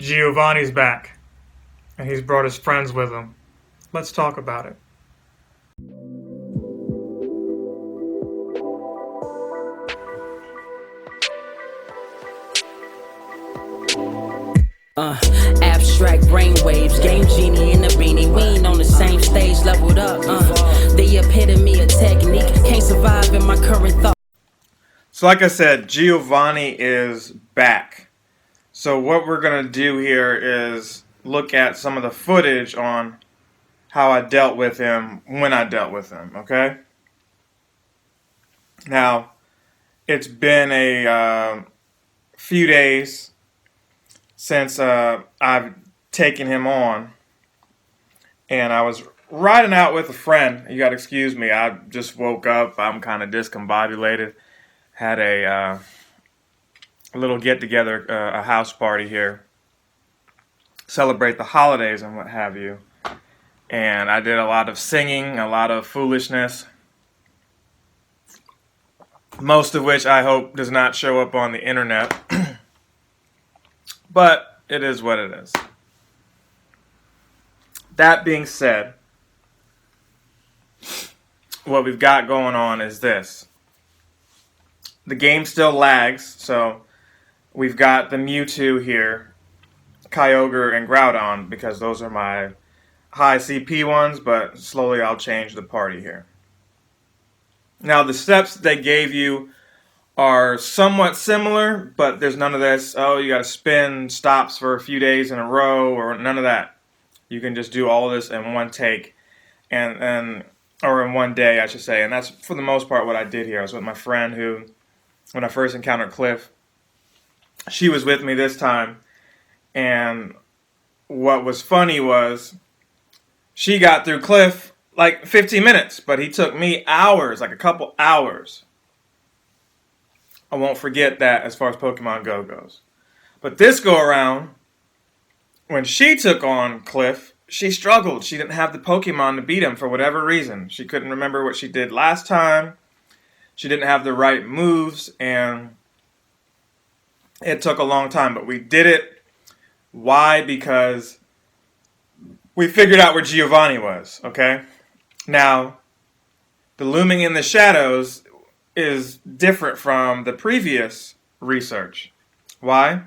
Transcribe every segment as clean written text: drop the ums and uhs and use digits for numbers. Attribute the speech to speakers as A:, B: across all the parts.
A: Giovanni's back, and he's brought his friends with him. Let's talk about it.
B: Abstract brainwaves, game genie in the beanie. We ain't on the same stage, leveled up. The epitome of technique, can't survive in my current thought.
C: So like I said, Giovanni is back. So what we're going to do here is look at some of the footage on how I dealt with him when I dealt with him, okay? Now, it's been a few days since I've taken him on, and I was riding out with a friend. You gotta excuse me, I just woke up. I'm kind of discombobulated. Had a little get-together, a house party here, celebrate the holidays and what have you. And I did a lot of singing, a lot of foolishness, most of which I hope does not show up on the internet. But it is what it is. That being said, what we've got going on is this. The game still lags, so we've got the Mewtwo here, Kyogre and Groudon, because those are my high CP ones, but slowly I'll change the party here. Now the steps they gave you are somewhat similar, but there's none of this, oh, you gotta spin stops for a few days in a row, or none of that. You can just do all of this in one take, or in one day, I should say. And that's, for the most part, what I did here. I was with my friend who, when I first encountered Cliff, she was with me this time. And what was funny was, she got through Cliff like 15 minutes, but he took me hours, like a couple hours. I won't forget that as far as Pokemon Go goes. But this go around, when she took on Cliff, she struggled. She didn't have the Pokemon to beat him for whatever reason. She couldn't remember what she did last time. She didn't have the right moves, and it took a long time. But we did it. Why? Because we figured out where Giovanni was, okay? Now, the looming in the shadows is different from the previous research. Why?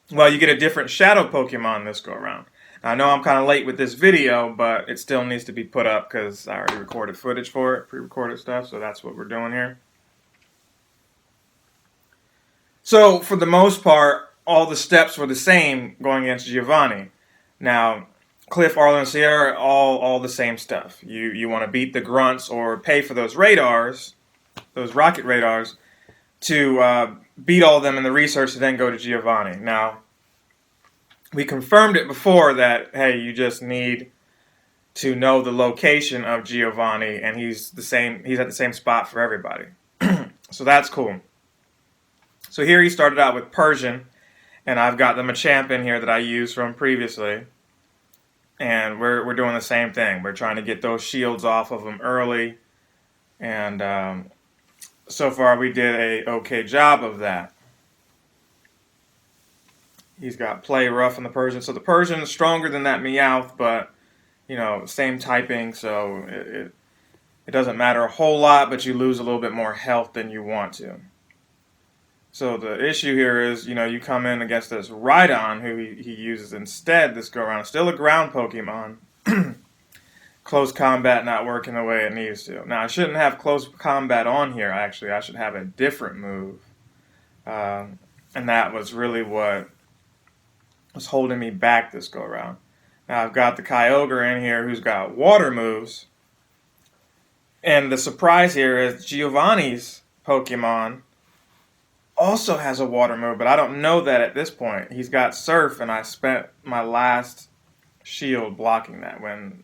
C: Well, you get a different shadow Pokemon this go around. I know I'm kind of late with this video, but it still needs to be put up because I already recorded footage for it, pre-recorded stuff, so that's what we're doing here. So, for the most part, all the steps were the same going against Giovanni. Now, Cliff, Arlo, and Sierra, all the same stuff. You want to beat the grunts or pay for those radars, those rocket radars, to beat all of them in the research to then go to Giovanni. Now, we confirmed it before that, hey, you just need to know the location of Giovanni, and he's at the same spot for everybody. So that's cool. So here he started out with Persian, and I've got the Machamp in here that I used from previously. And we're doing the same thing. We're trying to get those shields off of him early. And so far we did a okay job of that. He's got Play Rough on the Persian. So the Persian is stronger than that Meowth, but, you know, same typing, so it doesn't matter a whole lot, but you lose a little bit more health than you want to. So the issue here is, you know, you come in against this Rhydon, who he uses instead this go around. Still a ground Pokemon. Close combat not working the way it needs to. Now, I shouldn't have close combat on here, actually. I should have a different move. And that was really what was holding me back this go around. Now, I've got the Kyogre in here who's got water moves. And the surprise here is Giovanni's Pokemon also has a water move, but I don't know that at this point. He's got Surf, and I spent my last shield blocking that. When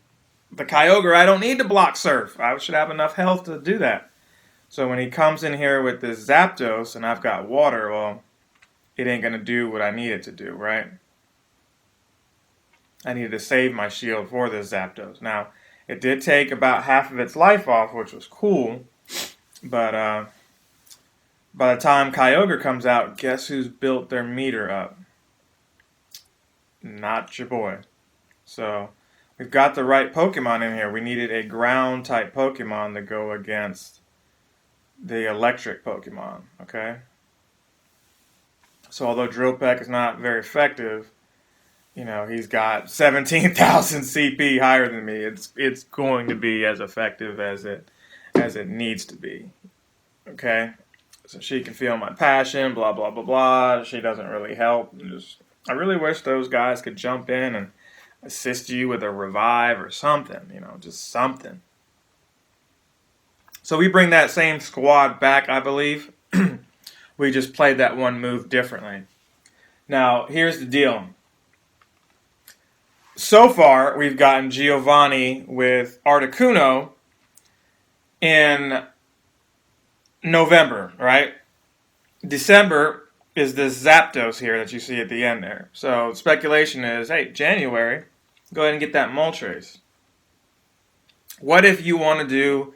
C: the Kyogre, I don't need to block Surf. I should have enough health to do that. So when he comes in here with this Zapdos, and I've got water, well, it ain't going to do what I need it to do, right? I needed to save my shield for this Zapdos. Now, it did take about half of its life off, which was cool, but by the time Kyogre comes out, guess who's built their meter up? not your boy. So we've got the right Pokemon in here. We needed a ground type Pokemon to go against the electric Pokemon, okay? So although Drill Peck is not very effective, you know, he's got 17,000 CP higher than me. It's going to be as effective as it needs to be, okay? So she can feel my passion, blah, blah, blah, blah. She doesn't really help. I really wish those guys could jump in and assist you with a revive or something, you know, just something. So we bring that same squad back, I believe. We just played that one move differently. Now, here's the deal. So far, we've gotten Giovanni with Articuno in November, right? December is this Zapdos here that you see at the end there. So speculation is, hey, January, go ahead and get that Moltres. What if you want to do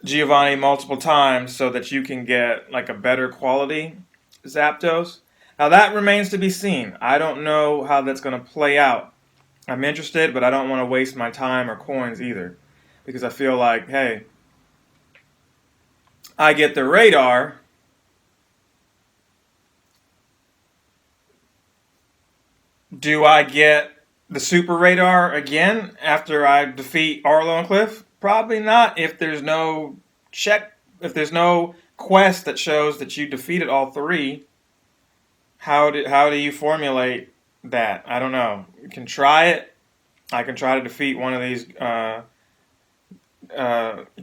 C: Giovanni multiple times so that you can get like a better quality Zapdos? Now that remains to be seen. I don't know how that's going to play out. I'm interested, but I don't want to waste my time or coins either. Because I feel like, hey, I get the radar. Do I get the super radar again after I defeat Arlo and Cliff? Probably not if there's no if there's no quest that shows that you defeated all three. How do you formulate that? I don't know. You can try it. I can try to defeat one of these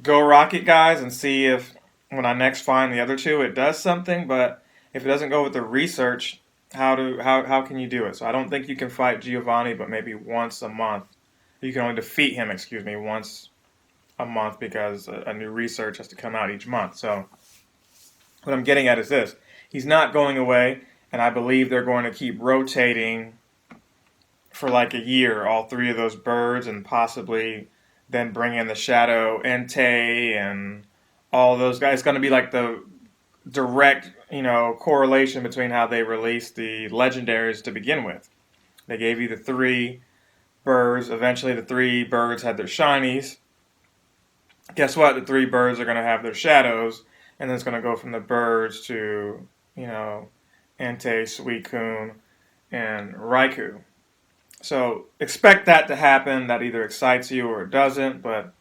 C: Go Rocket guys and see if when I next find the other two it does something, but if it doesn't go with the research, how can you do it? So I don't think you can fight Giovanni but maybe once a month. You can only defeat him, once a month because a new research has to come out each month. So what I'm getting at is this. He's not going away, and I believe they're going to keep rotating for like a year, all three of those birds, and possibly then bring in the Shadow Entei and all those guys. It's going to be like the direct, correlation between how they released the legendaries to begin with. They gave you the three birds. Eventually the three birds had their shinies. Guess what? The three birds are going to have their shadows, and then it's going to go from the birds to, Entei, Suicune, and Raikou. So expect that to happen. That either excites you or it doesn't, but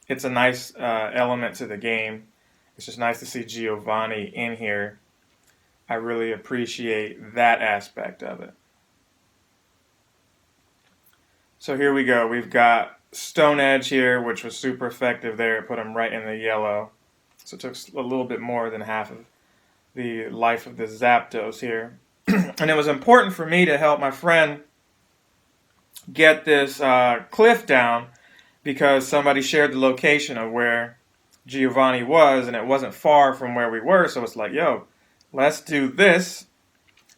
C: it's a nice element to the game. It's just nice to see Giovanni in here. I really appreciate that aspect of it. So here we go. We've got Stone Edge here, which was super effective there. It put him right in the yellow. So it took a little bit more than half of the life of the Zapdos here. And it was important for me to help my friend get this cliff down because somebody shared the location of where Giovanni was, and it wasn't far from where we were. So it's like, yo, let's do this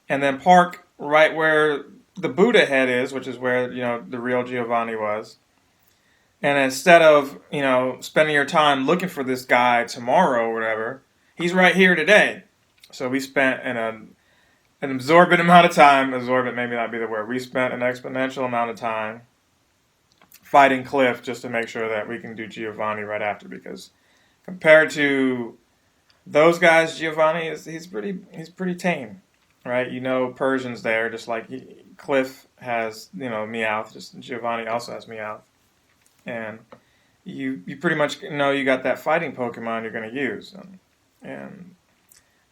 C: and then park right where the Buddha head is, which is where, the real Giovanni was. And instead of, spending your time looking for this guy tomorrow or whatever, he's right here today. So we spent an absorbent amount of time, absorbent maybe not be the word, we spent an exponential amount of time fighting Cliff just to make sure that we can do Giovanni right after, because compared to those guys, Giovanni he's pretty tame, right? Persian's there, just like Cliff has, Meowth, just Giovanni also has Meowth. And you pretty much know you got that fighting Pokemon you're going to use. And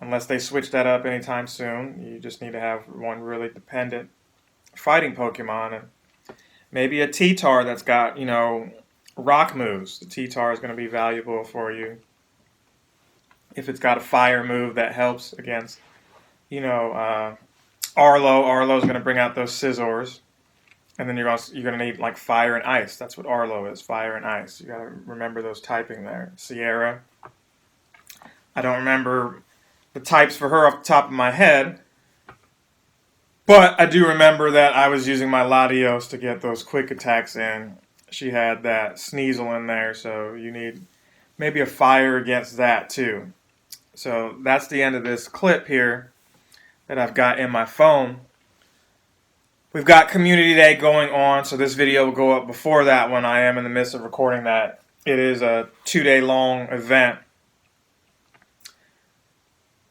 C: unless they switch that up anytime soon, you just need to have one really dependent fighting Pokemon. And maybe a T-Tar that's got, rock moves. The T-Tar is going to be valuable for you. If it's got a fire move that helps against, Arlo. Arlo's going to bring out those Scizors. And then you're going to need like fire and ice. That's what Arlo is, fire and ice. You got to remember those typing there. Sierra. I don't remember the types for her off the top of my head. But I do remember that I was using my Latios to get those quick attacks in. She had that Sneasel in there, so you need maybe a fire against that too. So that's the end of this clip here that I've got in my phone. We've got Community Day going on, so this video will go up before that one. I am in the midst of recording that. It is a 2-day long event.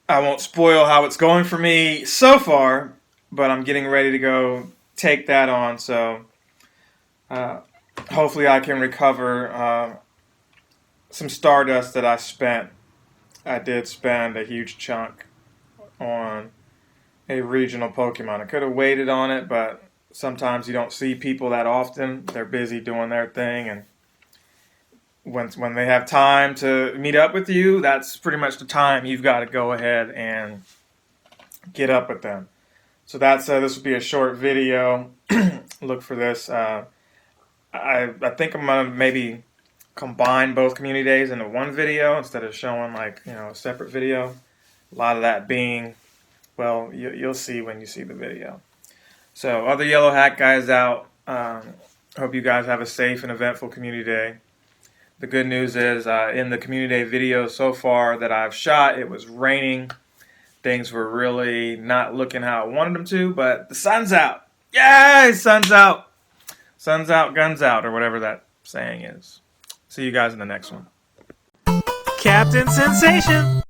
C: I won't spoil how it's going for me so far, but I'm getting ready to go take that on, so hopefully I can recover some Stardust that I spent. I did spend a huge chunk on a regional Pokemon. I could have waited on it, but sometimes you don't see people that often. They're busy doing their thing, and when they have time to meet up with you, that's pretty much the time you've got to go ahead and get up with them. So that's this will be a short video. Look for this. I think I'm gonna maybe combine both community days into one video instead of showing like a separate video. A lot of that being, well, you'll see when you see the video. So other Yellow Hat guys out. Hope you guys have a safe and eventful community day. The good news is in the community day video so far that I've shot, it was raining. Things were really not looking how I wanted them to, but the sun's out. Yay, sun's out. Sun's out, guns out, or whatever that saying is. See you guys in the next one.
A: Captain Sensation.